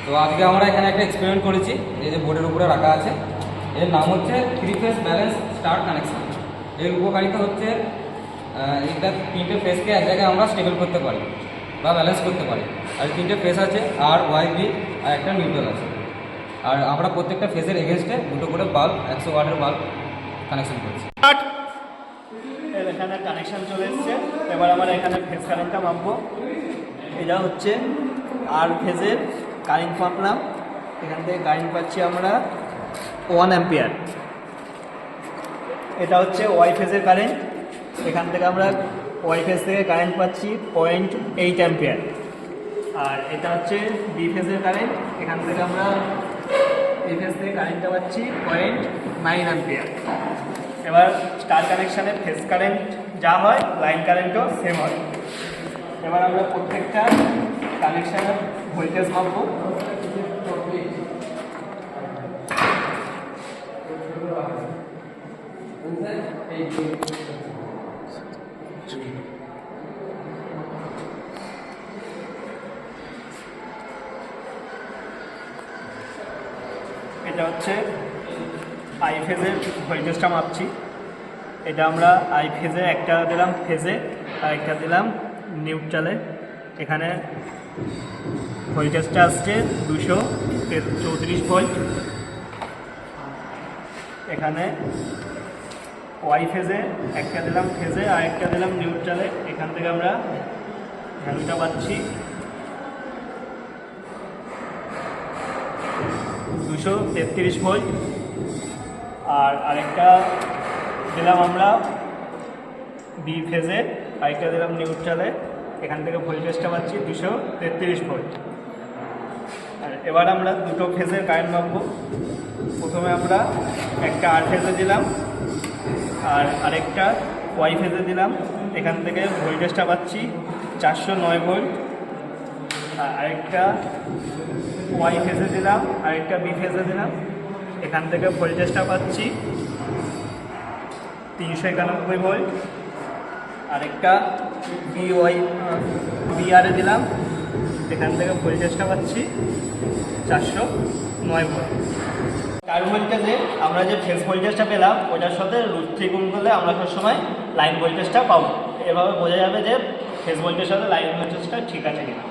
তো আজকে আমরা এখানে একটা এক্সপেরিমেন্ট করেছি, এই যে বোর্ডের উপরে রাখা আছে, এর নাম হচ্ছে 3 ফেজ ব্যালেন্স স্টার কানেকশন। এর উপকারিতা হচ্ছে এটা 3টে ফেজকে এক জায়গায় আমরা স্টেবল করতে পারি বা ব্যালেন্স করতে পারি। আর 3টে ফেজ আছে, আর ওয়াই বি, আর একটা নিউট্রাল আছে। আর আমরা প্রত্যেকটা ফেজের এগেনস্টে দুটো করে বাল্ব 100 ওয়াটের বাল্ব কানেকশন করছি। এখানে কানেকশন চলে এসছে। এবার আমরা এখানে ফেজ কারেন্টটা মাপবো। এটা হচ্ছে আর ফেজের কারেন্ট মাপলাম। এখান থেকে কারেন্ট পাচ্ছি আমরা 1 অ্যাম্পিয়ার। এটা হচ্ছে ওয়াই ফেজের কারেন্ট। এখান থেকে আমরা ওয়াই ফেজ থেকে কারেন্ট পাচ্ছি 0.8 অ্যাম্পিয়ার। আর এটা হচ্ছে বি ফেজের কারেন্ট। এখান থেকে আমরা এই ফেজ থেকে কারেন্টটা পাচ্ছি 0.9 অ্যাম্পিয়ার। এবার স্টার কানেকশানের ফেজ কারেন্ট যা হয়, লাইন কারেন্টও সেম হয়। এবার আমরা প্রত্যেকটা কানেকশানের ভোল্টেজ মাপবো। এটা হচ্ছে আই ফেজের ভোল্টেজটা মাপছি। এটা আমরা আই ফেজে একটা দিলাম ফেজে, আর একটা দিলাম নিউট্রালে। এখানে ভোল্টেজটা আসছে 234 ভোল্ট। এখানে ওয়াই ফেজে একটা দিলাম ফেজে, আর একটা দিলাম নিউট্রালে। এখান থেকে আমরা ভ্যালুটা পাচ্ছি 233 ভোল্ট। আর আরেকটা দিলাম আমরা বি ফেজে, আরেকটা দিলাম নিউট্রালে। এখান থেকে ভোল্টেজটা পাচ্ছি 233 ভোল্ট। আর এবার আমরা দুটো ফেজের কারেন্ট মাপবো। প্রথমে আমরা একটা আর ফেজে দিলাম, আর আরেকটা ওয়াই ফেজে দিলাম। এখান থেকে ভোল্টেজটা পাচ্ছি 409 ভোল্ট। আর আরেকটা ওয়াই ফেজে দিলাম, আরেকটা বি ফেজে দিলাম। এখান থেকে ভোল্টেজটা পাচ্ছি 391 ভোল্ট। আরেকটা বিআরে দিলাম। এখান থেকে ভোল্টেজটা পাচ্ছি 409 ভোল্ট। তার ভোল্টেজে আমরা যে ফেজ ভোল্টেজটা পেলাম, ওটার সাথে √3 গুণ করলে আমরা সবসময় লাইন ভোল্টেজটা পাবো। এভাবে বোঝা যাবে যে ফেজ ভোল্টেজের সাথে লাইন ভোল্টেজটা ঠিক আছে কিনা।